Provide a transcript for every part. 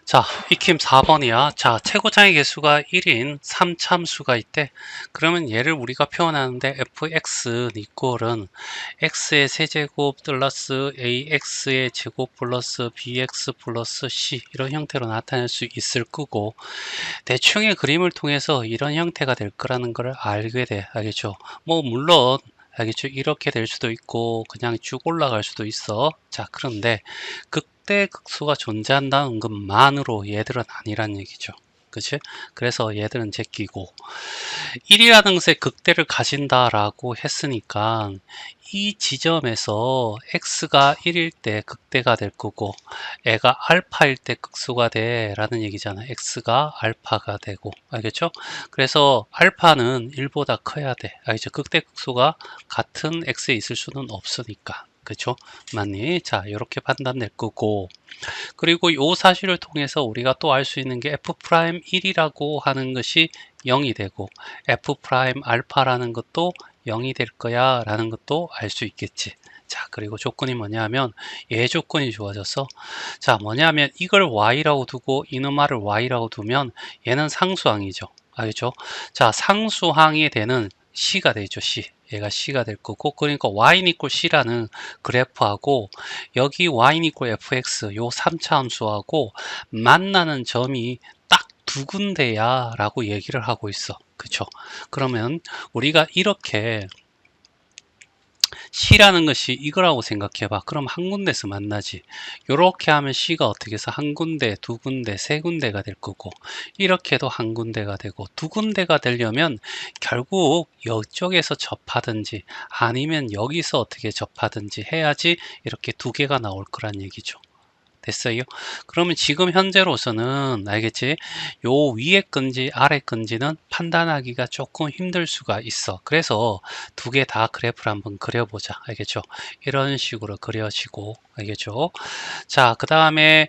자, 익힘 4번이야. 자, 최고장의 개수가 1인 3참수가 있대. 그러면 얘를 우리가 표현하는데 fx 이꼴은 x의 세제곱 플러스 ax의 제곱 플러스 bx 플러스 c 이런 형태로 나타낼 수 있을 거고, 대충의 그림을 통해서 이런 형태가 될 거라는 걸 알게 돼. 알겠죠? 뭐 물론 알겠죠? 이렇게 될 수도 있고 그냥 쭉 올라갈 수도 있어. 자, 그런데 극대 극소가 존재한다는 것만으로 얘들은 아니란 얘기죠. 그치? 그래서 얘들은 제끼고 1이라는 것의 극대를 가진다라고 했으니까 이 지점에서 x가 1일 때 극대가 될 거고 애가 알파일 때 극소가 돼 라는 얘기잖아. x가 알파가 되고 알겠죠? 그래서 알파는 1보다 커야 돼. 알겠죠? 극대 극소가 같은 x에 있을 수는 없으니까. 그렇죠? 맞니? 자, 이렇게 판단될 거고, 그리고 이 사실을 통해서 우리가 또 알 수 있는 게 f'1이라고 하는 것이 0이 되고 f' 알파라는 것도 0이 될 거야 라는 것도 알 수 있겠지. 자, 그리고 조건이 뭐냐면 얘 조건이 좋아져서, 자, 뭐냐면 이걸 y라고 두고 이놈아를 y라고 두면 얘는 상수항이죠. 알겠죠? 자, 상수항이 되는 c가 되죠. c. 얘가 c가 될 거고, 그러니까 y 이퀄 c라는 그래프하고 여기 y 이퀄 fx 요 3차 함수하고 만나는 점이 딱 두 군데야 라고 얘기를 하고 있어. 그쵸? 그러면 우리가 이렇게 C라는 것이 이거라고 생각해봐. 그럼 한 군데서 만나지. 이렇게 하면 C가 어떻게 해서 한 군데, 두 군데, 세 군데가 될 거고, 이렇게도 한 군데가 되고, 두 군데가 되려면 결국 이쪽에서 접하든지 아니면 여기서 어떻게 접하든지 해야지 이렇게 두 개가 나올 거란 얘기죠. 됐어요? 그러면 지금 현재로서는 알겠지? 요 위에 건지 아래 건지는 판단하기가 조금 힘들 수가 있어. 그래서 두 개 다 그래프를 한번 그려보자. 알겠죠? 이런 식으로 그려지고, 알겠죠? 자, 그 다음에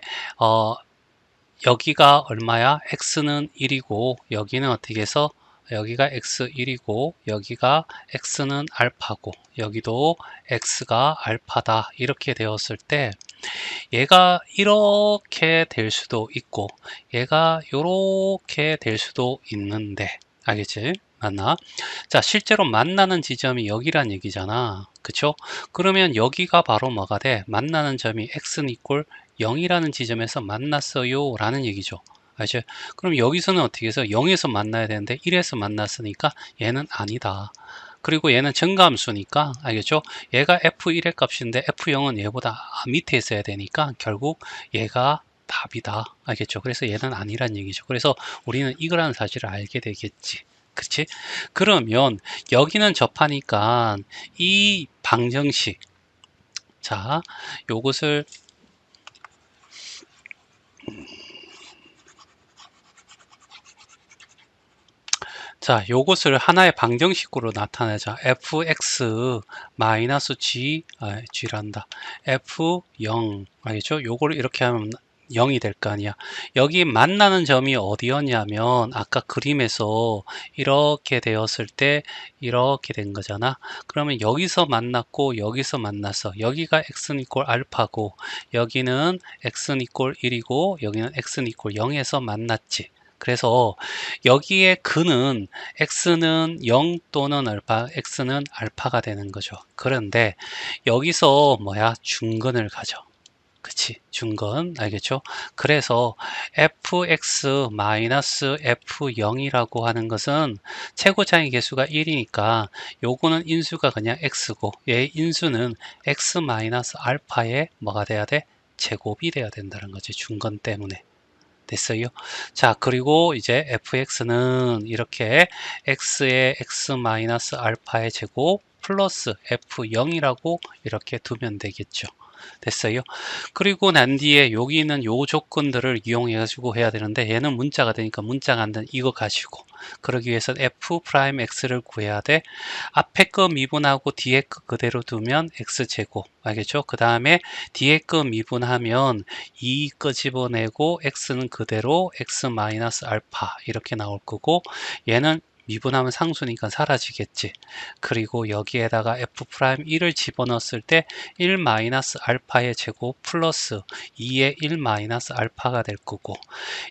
여기가 얼마야? x는 1이고 여기는 어떻게 해서 여기가 x1이고 여기가 x는 알파고 여기도 x가 알파다 이렇게 되었을 때 얘가 이렇게 될 수도 있고 얘가 이렇게 될 수도 있는데, 알겠지? 맞나? 자, 실제로 만나는 지점이 여기란 얘기잖아. 그쵸? 그러면 여기가 바로 뭐가 돼? 만나는 점이 x는 이꼴 0이라는 지점에서 만났어요 라는 얘기죠. 알죠? 그럼 여기서는 어떻게 해서 0에서 만나야 되는데 1에서 만났으니까 얘는 아니다. 그리고 얘는 증가함수니까 알겠죠? 얘가 f1의 값인데 f0은 얘보다 밑에 있어야 되니까 결국 얘가 답이다. 알겠죠? 그래서 얘는 아니란 얘기죠. 그래서 우리는 이거라는 사실을 알게 되겠지. 그렇지? 그러면 여기는 접하니까 이 방정식, 자, 요것을 요것을 하나의 방정식으로 나타내자. fx g, g란다. f0, 알겠죠? 요거를 이렇게 하면 0이 될 거 아니야. 여기 만나는 점이 어디였냐면 아까 그림에서 이렇게 되었을 때 이렇게 된 거잖아. 그러면 여기서 만났고 여기서 만났어. 여기가 x는 이꼴 알파고 여기는 x는 이꼴 1이고 여기는 x는 이꼴 0에서 만났지. 그래서 여기에 근은 x는 0 또는 알파, x는 알파가 되는 거죠. 그런데 여기서 뭐야? 중근을 가져. 그치? 중근. 알겠죠? 그래서 fx-f0이라고 하는 것은 최고차의 개수가 1이니까 요거는 인수가 그냥 x고 얘 인수는 x-알파의 뭐가 돼야 돼? 제곱이 돼야 된다는 거지. 중근 때문에. 됐어요. 자, 그리고 이제 fx는 이렇게 x의 x-알파의 제곱 플러스 f0이라고 이렇게 두면 되겠죠. 됐어요. 그리고 난 뒤에 여기 있는 요 조건들을 이용해 가지고 해야 되는데 얘는 문자가 되니까 문자가 안 되는 이거 가지고 그러기 위해서 f'x를 구해야 돼. 앞에 거 미분하고 뒤에 거 그대로 두면 x제곱, 알겠죠? 그 다음에 뒤에 거 미분하면 2거 집어내고 x는 그대로 x-알파 이렇게 나올 거고 얘는 미분하면 상수니까 사라지겠지. 그리고 여기에다가 f'1을 집어넣었을 때 1 마이너스 알파의 제곱 플러스 2의 1 마이너스 알파가 될 거고,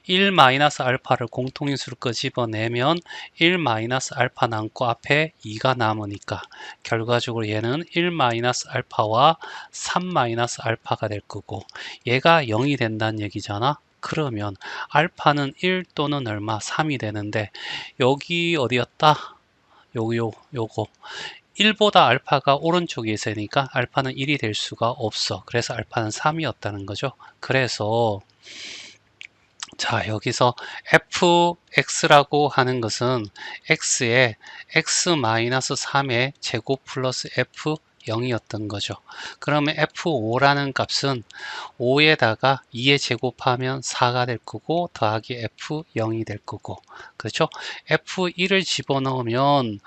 1 마이너스 알파를 공통인수로 끄집어내면 1 마이너스 알파 남고 앞에 2가 남으니까 결과적으로 얘는 1 마이너스 알파와 3 마이너스 알파가 될 거고, 얘가 0이 된다는 얘기잖아. 그러면 알파는 1 또는 얼마 3이 되는데, 여기 어디였다? 요거 1보다 알파가 오른쪽에 있으니까 알파는 1이 될 수가 없어. 그래서 알파는 3이었다는 거죠. 그래서 자, 여기서 fx라고 하는 것은 x에 x-3의 제곱 플러스 f0이었던 거죠. 그러면 f5라는 값은 5에다가 2에 제곱하면 4가 될 거고 더하기 f0이 될 거고, 그렇죠? f1을 집어넣으면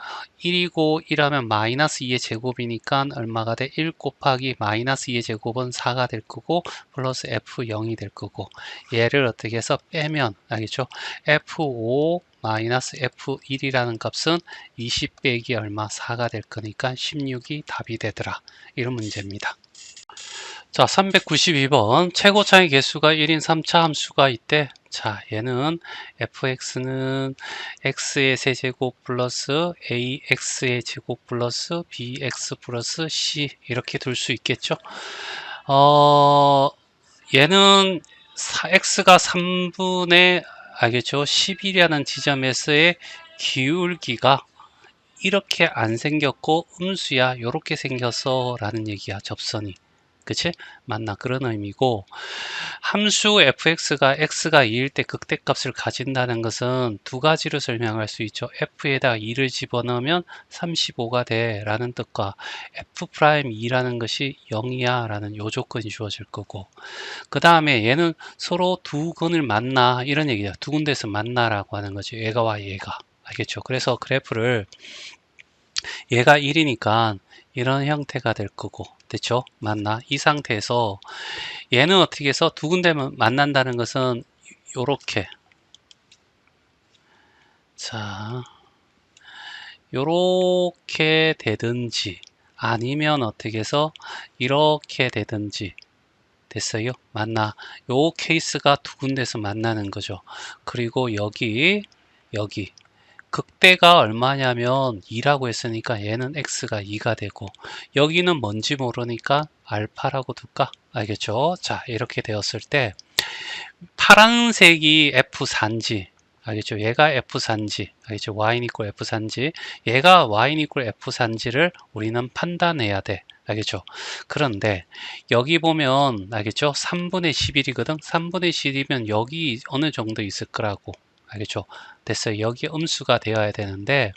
1이고 1하면 마이너스 2의 제곱이니까 얼마가 돼? 1 곱하기 마이너스 2의 제곱은 4가 될 거고 플러스 f0이 될 거고, 얘를 어떻게 해서 빼면 알겠죠? f5 마이너스 f1이라는 값은 20 빼기 얼마 4가 될 거니까 16이 답이 되더라. 이런 문제입니다. 자, 392번 최고차의 개수가 1인 3차 함수가 있대. 자, 얘는 fx는 x의 세제곱 플러스 ax의 제곱 플러스 bx 플러스 c 이렇게 둘 수 있겠죠. 얘는 x가 3분의 알겠죠? 10이라는 지점에서의 기울기가 이렇게 안 생겼고 음수야 이렇게 생겼어 라는 얘기야. 접선이, 그치? 맞나? 그런 의미고, 함수 fx가 x가 2일 때 극대값을 가진다는 것은 두 가지로 설명할 수 있죠. f에다 2를 집어넣으면 35가 돼 라는 뜻과 f'2라는 것이 0이야 라는 요 조건이 주어질 거고, 그 다음에 얘는 서로 두 근을 만나 이런 얘기야. 두 군데서 만나라고 하는 거지. 얘가와 얘가. 알겠죠? 그래서 그래프를 얘가 1이니까 이런 형태가 될 거고, 됐죠? 맞나? 이 상태에서 얘는 어떻게 해서 두 군데 만난다는 것은 요렇게, 자, 요렇게 되든지 아니면 어떻게 해서 이렇게 되든지, 됐어요? 맞나? 요 케이스가 두 군데서 만나는 거죠. 그리고 여기 극대가 얼마냐면 2라고 했으니까 얘는 x가 2가 되고, 여기는 뭔지 모르니까 알파라고 둘까? 알겠죠? 자, 이렇게 되었을 때 파란색이 f4인지 알겠죠? 얘가 f4인지 알겠죠? y는 equal f4인지 얘가 y는 equal f4인지를 우리는 판단해야 돼. 알겠죠? 그런데 여기 보면 알겠죠? 3분의 11이거든. 3분의 11이면 여기 어느 정도 있을 거라고. 알겠죠? 됐어요. 여기 음수가 되어야 되는데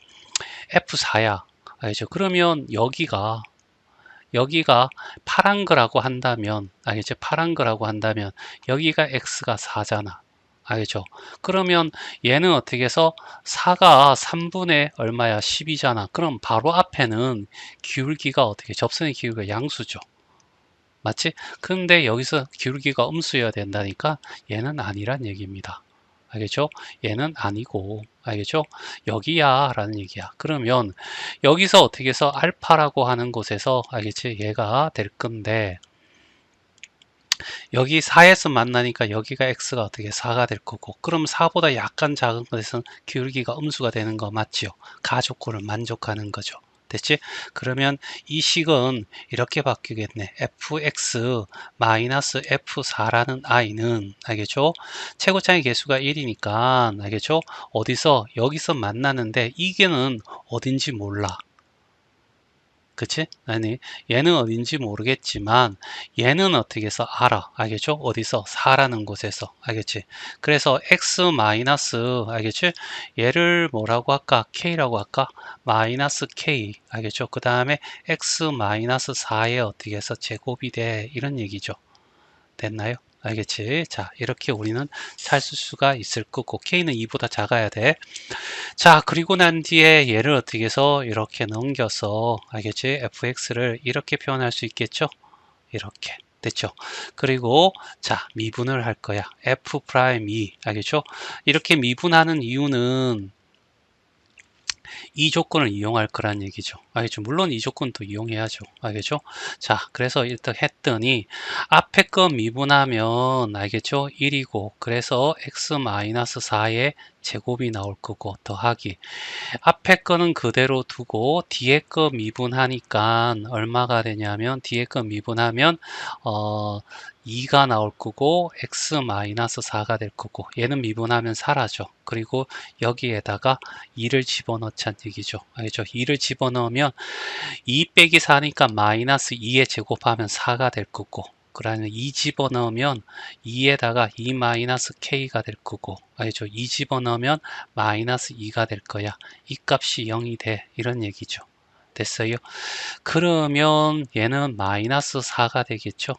F4야. 알겠죠? 그러면 여기가 파란 거라고 한다면, 알겠죠? 파란 거라고 한다면 여기가 X가 4잖아. 알겠죠? 그러면 얘는 어떻게 해서 4가 3분의 얼마야? 10이잖아. 그럼 바로 앞에는 기울기가 어떻게, 접선의 기울기가 양수죠. 맞지? 근데 여기서 기울기가 음수여야 된다니까 얘는 아니란 얘기입니다. 알겠죠? 얘는 아니고, 알겠죠? 여기야 라는 얘기야. 그러면 여기서 어떻게 해서 알파라고 하는 곳에서, 알겠지? 얘가 될 건데, 여기 4에서 만나니까 여기가 x가 어떻게 4가 될 거고, 그럼 4보다 약간 작은 것에서는 기울기가 음수가 되는 거 맞지요? 가조건을 만족하는 거죠. 됐지? 그러면 이 식은 이렇게 바뀌겠네. fx 마이너스 f4라는 i는, 알겠죠? 최고차의 개수가 1이니까, 알겠죠? 어디서 여기서 만나는데 이게는 어딘지 몰라. 그치? 아니, 얘는 어딘지 모르겠지만 얘는 어떻게 해서 알아. 알겠죠? 어디서? 4라는 곳에서. 알겠지? 그래서 x 마이너스, 알겠지? 얘를 뭐라고 할까? k라고 할까? 마이너스 k. 알겠죠? 그 다음에 x 마이너스 4에 어떻게 해서 제곱이 돼. 이런 얘기죠. 됐나요? 알겠지? 자, 이렇게 우리는 찾을 수가 있을 거고, k는 2보다 작아야 돼. 자, 그리고 난 뒤에 얘를 어떻게 해서 이렇게 넘겨서, 알겠지? fx를 이렇게 표현할 수 있겠죠? 이렇게. 됐죠? 그리고 자, 미분을 할 거야. f'2, 알겠죠? 이렇게 미분하는 이유는 이 조건을 이용할 거란 얘기죠. 알겠죠? 물론 이 조건도 이용해야죠. 알겠죠? 자, 그래서 일단 했더니 앞에 거 미분하면 알겠죠? 1이고 그래서 x-4의 제곱이 나올 거고 더하기 앞에 거는 그대로 두고 뒤에 거 미분하니까 얼마가 되냐면 뒤에 거 미분하면 2가 나올 거고 x-4가 될 거고 얘는 미분하면 사라져. 그리고 여기에다가 2를 집어넣자는 얘기죠. 알겠죠? 2를 집어넣으면 2 빼기 4니까 마이너스 2에 제곱하면 4가 될 거고 그러면 2 집어넣으면 2에다가 2 마이너스 k가 될 거고 알죠? 2 집어넣으면 마이너스 2가 될 거야. 이 값이 0이 돼. 이런 얘기죠. 됐어요? 그러면 얘는 마이너스 4가 되겠죠?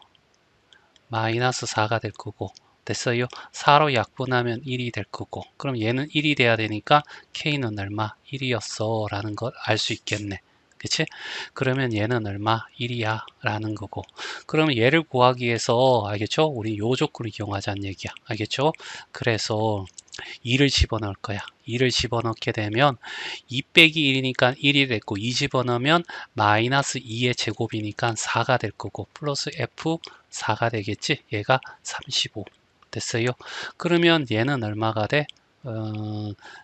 마이너스 4가 될 거고 됐어요? 4로 약분하면 1이 될 거고 그럼 얘는 1이 돼야 되니까 k는 얼마? 1이었어 라는 걸 알 수 있겠네. 그치? 그러면 얘는 얼마? 1이야 라는 거고 그러면 얘를 구하기 위해서 알겠죠? 우리 요 조건을 이용하자는 얘기야. 알겠죠? 그래서 2를 집어넣을 거야. 2를 집어넣게 되면 2 빼기 1이니까 1이 됐고 2 집어넣으면 마이너스 2의 제곱이니까 4가 될 거고 플러스 f 4가 되겠지? 얘가 35 됐어요. 그러면 얘는 얼마가 돼?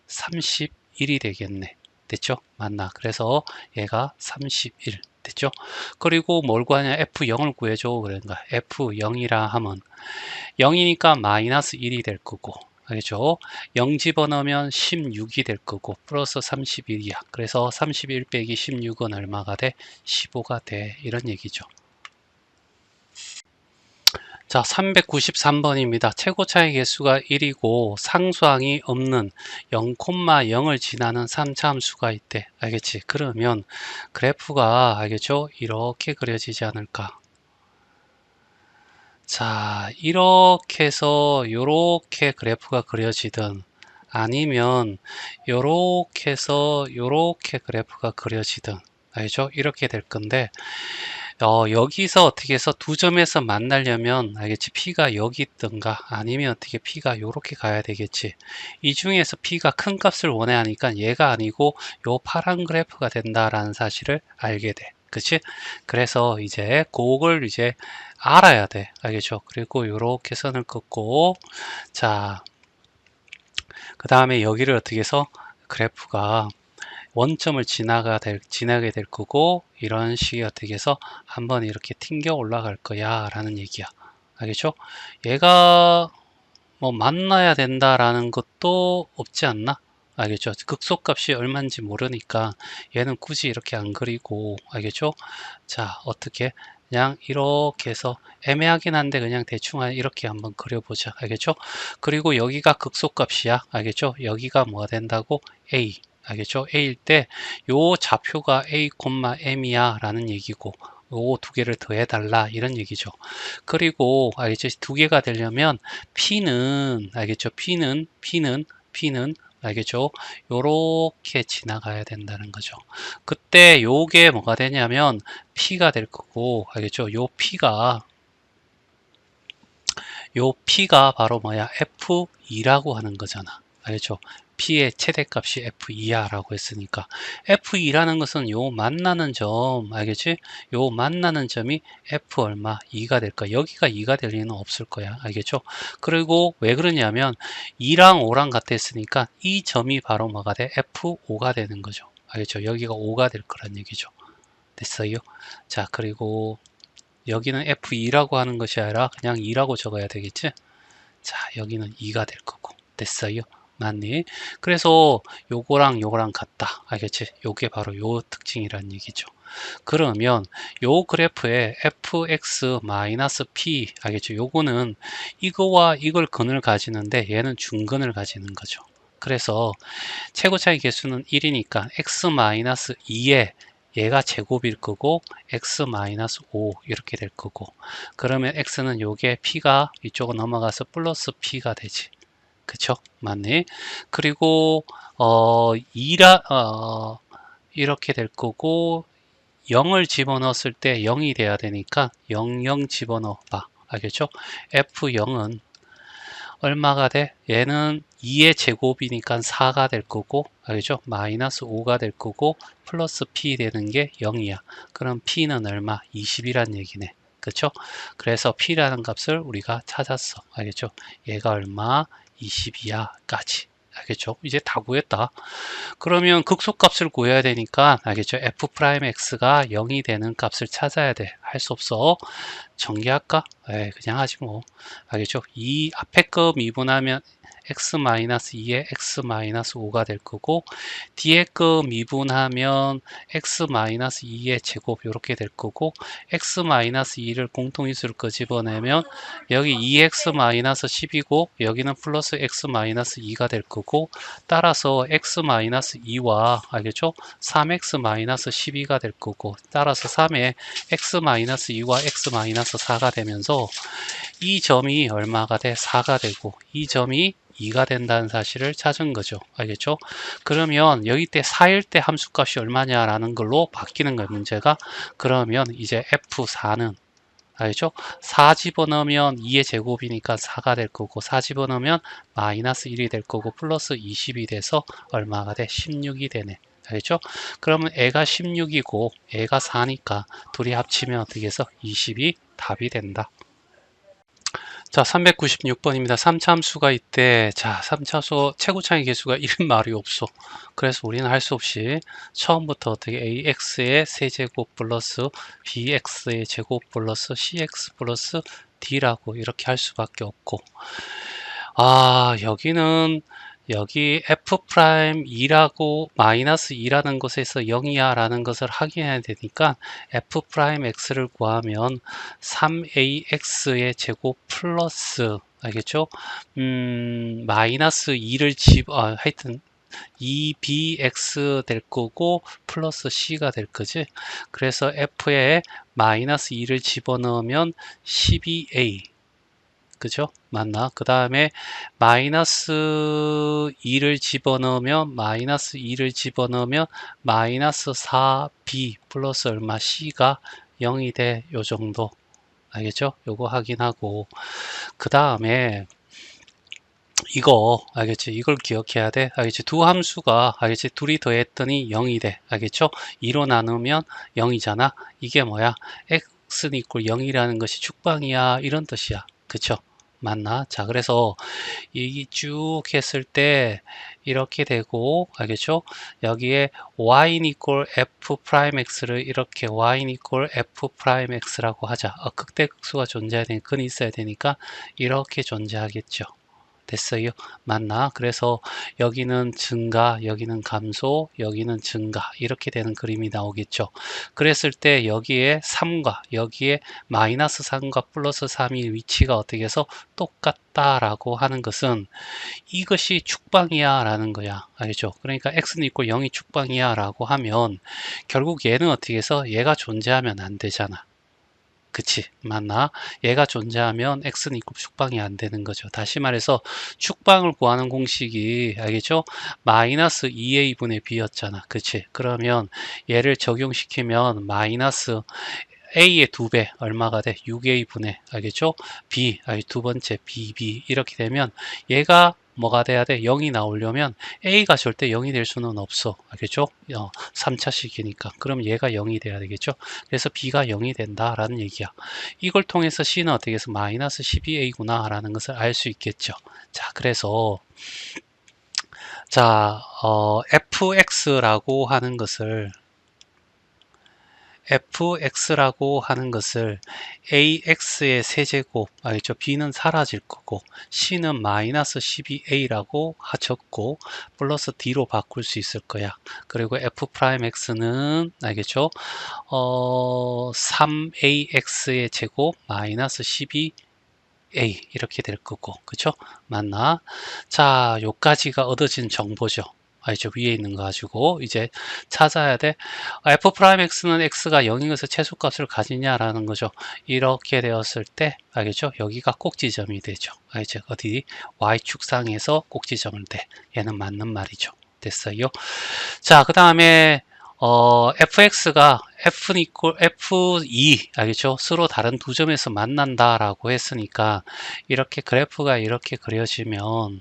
31이 되겠네. 됐죠? 맞나? 그래서 얘가 31 됐죠? 그리고 뭘 구하냐? F0을 구해줘. 그런가? F0이라 하면 0이니까 마이너스 1이 될 거고 알겠죠? 0 집어넣으면 16이 될 거고 플러스 31이야. 그래서 31 빼기 16은 얼마가 돼? 15가 돼. 이런 얘기죠. 자, 393번입니다. 최고 차이 개수가 1이고 상수항이 없는 0,0을 지나는 3차 함수가 있대. 알겠지? 그러면 그래프가 알겠죠? 이렇게 그려지지 않을까? 자, 이렇게 해서 요렇게 그래프가 그려지든 아니면 요렇게 해서 요렇게 그래프가 그려지든 알죠? 이렇게 될 건데 여기서 어떻게 해서 두 점에서 만나려면 알겠지? P가 여기 있든가 아니면 어떻게 P가 요렇게 가야 되겠지. 이 중에서 P가 큰 값을 원해 하니까 얘가 아니고 요 파란 그래프가 된다라는 사실을 알게 돼. 그치? 그래서 이제 그걸 이제 알아야 돼. 알겠죠? 그리고 요렇게 선을 긋고 자, 그 다음에 여기를 어떻게 해서 그래프가 원점을 지나게 될 거고 이런 식의 어떻게 해서 한번 이렇게 튕겨 올라갈 거야 라는 얘기야. 알겠죠? 얘가 뭐 만나야 된다라는 것도 없지 않나? 알겠죠? 극소값이 얼마인지 모르니까 얘는 굳이 이렇게 안 그리고 알겠죠? 자, 어떻게 그냥 이렇게 해서 애매하긴 한데 그냥 대충 이렇게 한번 그려보자. 알겠죠? 그리고 여기가 극소값이야. 알겠죠? 여기가 뭐가 된다고? A. 알겠죠? A일 때 요 좌표가 A, M이야 라는 얘기고 요 두 개를 더해 달라 이런 얘기죠. 그리고 알겠죠? 두 개가 되려면 P는 알겠죠? P는 알겠죠? 요렇게 지나가야 된다는 거죠. 그때 요게 뭐가 되냐면 P가 될 거고 알겠죠? 요 P가 바로 뭐야? F2라고 하는 거잖아. 알겠죠? P의 최대값이 F2야 라고 했으니까 F2라는 것은 요 만나는 점 알겠지? 요 만나는 점이 F 얼마? 2가 될까? 여기가 2가 될 리는 없을 거야. 알겠죠? 그리고 왜 그러냐면 2랑 5랑 같았으니까 이 점이 바로 뭐가 돼? F5가 되는 거죠. 알겠죠? 여기가 5가 될 거란 얘기죠. 됐어요? 자, 그리고 여기는 F2라고 하는 것이 아니라 그냥 2라고 적어야 되겠지? 자, 여기는 2가 될 거고. 됐어요? 맞니? 그래서 요거랑 같다. 알겠지? 요게 바로 요 특징이란 얘기죠. 그러면 요 그래프에 fx-p 알겠죠? 요거는 이거와 이걸 근을 가지는데 얘는 중근을 가지는 거죠. 그래서 최고차이 개수는 1이니까 x-2에 얘가 제곱일 거고 x-5 이렇게 될 거고 그러면 x는 요게 p가 이쪽으로 넘어가서 플러스 p가 되지. 그쵸? 맞네. 그리고 2이렇게 될 거고 0을 집어넣었을 때 0이 돼야 되니까 0 집어넣어 봐. 알겠죠? F0은 얼마가 돼? 얘는 2의 제곱이니까 4가 될 거고, 알겠죠? 마이너스 5가 될 거고, 플러스 p 되는 게 0이야. 그럼 p는 얼마? 20이란 얘기네. 그쵸? 그래서 p라는 값을 우리가 찾았어. 알겠죠? 얘가 얼마? 20이야. 까지. 알겠죠? 이제 다 구했다. 그러면 극소값을 구해야 되니까, 알겠죠? f'x가 0이 되는 값을 찾아야 돼. 할 수 없어. 전개할까? 에이, 그냥 하지 뭐. 알겠죠? 이 앞에 거 미분하면 x-2에 x-5가 될 거고, 뒤에 거 미분하면 x-2의 제곱 이렇게 될 거고, x-2를 공통인수를 집어내면 여기 2x-10이고 여기는 플러스 x-2가 될 거고, 따라서 x-2와 알겠죠? 3x-12가 될 거고, 따라서 3에 x-2와 x-4가 되면서 이 점이 얼마가 돼? 4가 되고 이 점이 2가 된다는 사실을 찾은 거죠. 알겠죠? 그러면 여기 때 4일 때 함수값이 얼마냐라는 걸로 바뀌는 거예요, 문제가. 그러면 이제 F4는 알겠죠? 4 집어넣으면 2의 제곱이니까 4가 될 거고 4 집어넣으면 마이너스 1이 될 거고 플러스 20이 돼서 얼마가 돼? 16이 되네. 알겠죠? 그러면 애가 16이고 애가 4니까 둘이 합치면 어떻게 해서 20이 답이 된다. 자, 396번입니다. 3차함수가 있대. 자, 3차함수 최고차의 개수가 이런 말이 없어. 그래서 우리는 할 수 없이 처음부터 어떻게 ax의 세제곱 플러스 bx의 제곱 플러스 cx 플러스 d라고 이렇게 할 수밖에 없고, 여기는 여기 f'2라고 마이너스 2라는 곳에서 0이야 라는 것을 확인해야 되니까 f'x를 구하면 3ax의 제곱 플러스 알겠죠? 마이너스 2를 하여튼 2bx 될 거고 플러스 c가 될 거지. 그래서 f에 마이너스 2를 집어넣으면 12a 그죠? 맞나? 그 다음에 마이너스 2를 집어넣으면 마이너스 4b 플러스 얼마 c가 0이 돼. 요 정도. 알겠죠? 요거 확인하고 그 다음에 이거 알겠지? 이걸 기억해야 돼. 알겠지? 두 함수가 알겠지? 둘이 더했더니 0이 돼. 알겠죠? 2로 나누면 0이잖아. 이게 뭐야? x는 이꼴 0이라는 것이 축방이야. 이런 뜻이야. 그쵸? 맞나? 자, 그래서 이 쭉 했을 때 이렇게 되고, 알겠죠? 여기에 y는 equal f'x를 이렇게 y는 equal f'x라고 하자. 극대극소가 존재해야 되니까, 근이 있어야 되니까 이렇게 존재하겠죠. 됐어요? 맞나? 그래서 여기는 증가, 여기는 감소, 여기는 증가 이렇게 되는 그림이 나오겠죠. 그랬을 때 여기에 3과 여기에 마이너스 3과 플러스 3이 위치가 어떻게 해서 똑같다라고 하는 것은 이것이 축방이야 라는 거야. 알겠죠? 그러니까 x는 있고 0이 축방이야 라고 하면 결국 얘는 어떻게 해서 얘가 존재하면 안 되잖아. 그치 맞나? 얘가 존재하면 x는 이곱 축방이 안 되는 거죠. 다시 말해서 축방을 구하는 공식이 알겠죠? 마이너스 2a분의 b였잖아. 그치? 그러면 얘를 적용시키면 마이너스 a의 2배 얼마가 돼? 6a분의 알겠죠? b 두 번째 bb 이렇게 되면 얘가 뭐가 돼야 돼? 0이 나오려면 a가 절대 0이 될 수는 없어. 알겠죠? 3차식이니까. 그럼 얘가 0이 돼야 되겠죠? 그래서 b가 0이 된다라는 얘기야. 이걸 통해서 c는 어떻게 해서 마이너스 12a구나 라는 것을 알 수 있겠죠. 자, 그래서 자, fx라고 하는 것을 fx라고 하는 것을 ax의 세제곱 알죠? b는 사라질 거고 c는 마이너스 12a라고 적고 플러스 d로 바꿀 수 있을 거야. 그리고 f'x는 알겠죠? 3ax의 제곱 마이너스 12a 이렇게 될 거고 그쵸? 맞나? 자, 요까지가 얻어진 정보죠. 알죠? 위에 있는 거 가지고 이제 찾아야 돼. f'x는 x가 0인 것을 최소값을 가지냐라는 거죠. 이렇게 되었을 때 알겠죠? 여기가 꼭지점이 되죠. 알죠? 어디 y축상에서 꼭지점을 대. 얘는 맞는 말이죠. 됐어요. 자, 그 다음에 fx가 f2 알겠죠? 서로 다른 두 점에서 만난다 라고 했으니까 이렇게 그래프가 이렇게 그려지면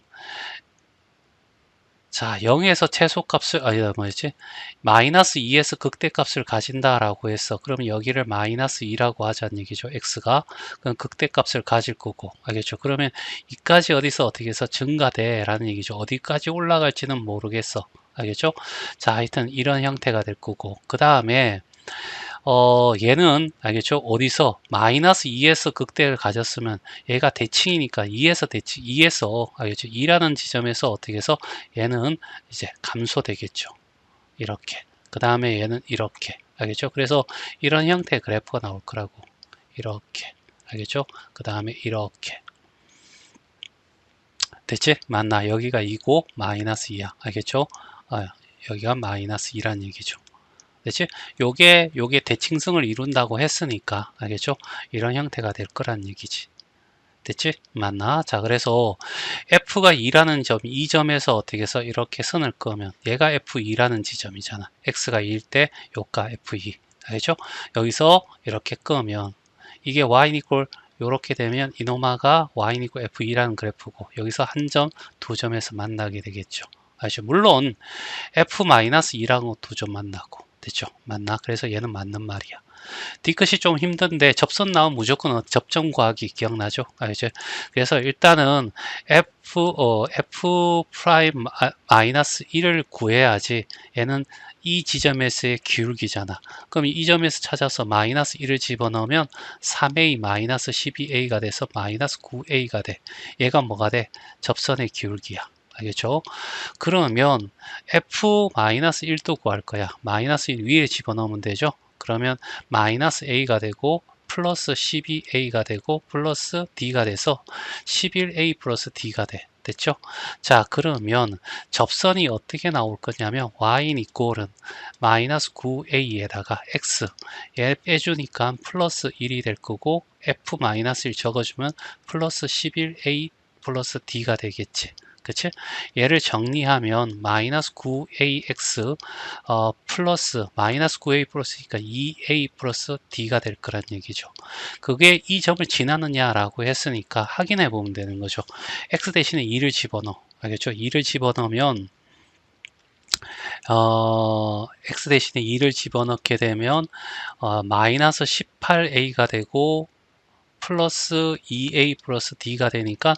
자 0에서 최소값을 아니다 뭐였지? 마이너스 2에서 극대값을 가진다라고 했어. 그러면 여기를 마이너스 2라고 하자는 얘기죠. x가 그럼 극대값을 가질 거고 알겠죠? 그러면 이까지 어디서 어떻게 해서 증가돼 라는 얘기죠. 어디까지 올라갈지는 모르겠어. 알겠죠? 자 하여튼 이런 형태가 될 거고 그 다음에 얘는 알겠죠? 어디서 마이너스 2에서 극대를 가졌으면 얘가 대칭이니까 2에서 대칭 2에서 알겠죠? 2라는 지점에서 어떻게 해서 얘는 이제 감소되겠죠. 이렇게. 그 다음에 얘는 이렇게. 알겠죠? 그래서 이런 형태의 그래프가 나올 거라고. 이렇게. 알겠죠? 그 다음에 이렇게. 됐지? 맞나? 여기가 2고 마이너스 2야. 알겠죠? 여기가 마이너스 2란 얘기죠. 그치? 요게 대칭성을 이룬다고 했으니까, 알겠죠? 이런 형태가 될 거란 얘기지. 됐지? 맞나? 자, 그래서 F가 2라는 점, 이 점에서 어떻게 해서 이렇게 선을 그으면 얘가 F2라는 지점이잖아. X가 2일 때 요가 F2. 알겠죠? 여기서 이렇게 그으면 이게 Y 이퀄 요렇게 되면 이노마가 Y 이퀄 F2라는 그래프고 여기서 한 점, 두 점에서 만나게 되겠죠. 알죠? 물론 F-2라고 두 점 만나고 됐죠? 맞나? 그래서 얘는 맞는 말이야. D끝이 좀 힘든데 접선 나오면 무조건 접점 구하기 기억나죠? 알죠? 그래서 일단은 F 프라임 마이너스 1을 구해야지 얘는 이 지점에서의 기울기잖아. 그럼 이 점에서 찾아서 마이너스 1을 집어넣으면 3a 마이너스 12a가 돼서 마이너스 9a가 돼. 얘가 뭐가 돼? 접선의 기울기야. 알겠죠? 그러면 f-1도 구할 거야. 마이너스 1 위에 집어넣으면 되죠. 그러면 마이너스 a가 되고 플러스 12a가 되고 플러스 d가 돼서 11a 플러스 d가 돼. 됐죠? 자 그러면 접선이 어떻게 나올 거냐면 y는 이꼴은 마이너스 9a에다가 x 얘 빼주니까 플러스 1이 될 거고 f-1 적어주면 플러스 11a 플러스 d가 되겠지. 그치? 얘를 정리하면 마이너스 9ax 플러스 마이너스 9a 플러스니까 2a 플러스 d가 될 거란 얘기죠. 그게 이 점을 지나느냐라고 했으니까 확인해 보면 되는 거죠. x 대신에 2를 집어넣어. 알겠죠? 2를 집어넣으면 x 대신에 2를 집어넣게 되면 마이너스 18a가 되고 플러스 2a 플러스 d가 되니까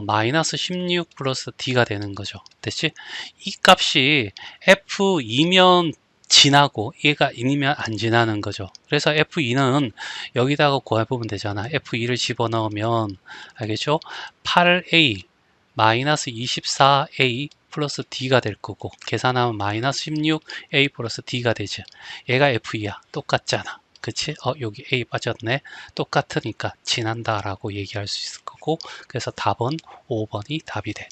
마이너스 16 플러스 d가 되는 거죠. 됐지? 이 값이 f2면 지나고 얘가 2면 안 지나는 거죠. 그래서 f2는 여기다가 구해보면 되잖아. f2를 집어넣으면 알겠죠? 8a 마이너스 24a 플러스 d가 될 거고 계산하면 마이너스 16a 플러스 d가 되지. 얘가 f2야. 똑같잖아. 그치? 여기 A 빠졌네. 똑같으니까 지난다 라고 얘기할 수 있을 거고 그래서 답은 5번이 답이 돼.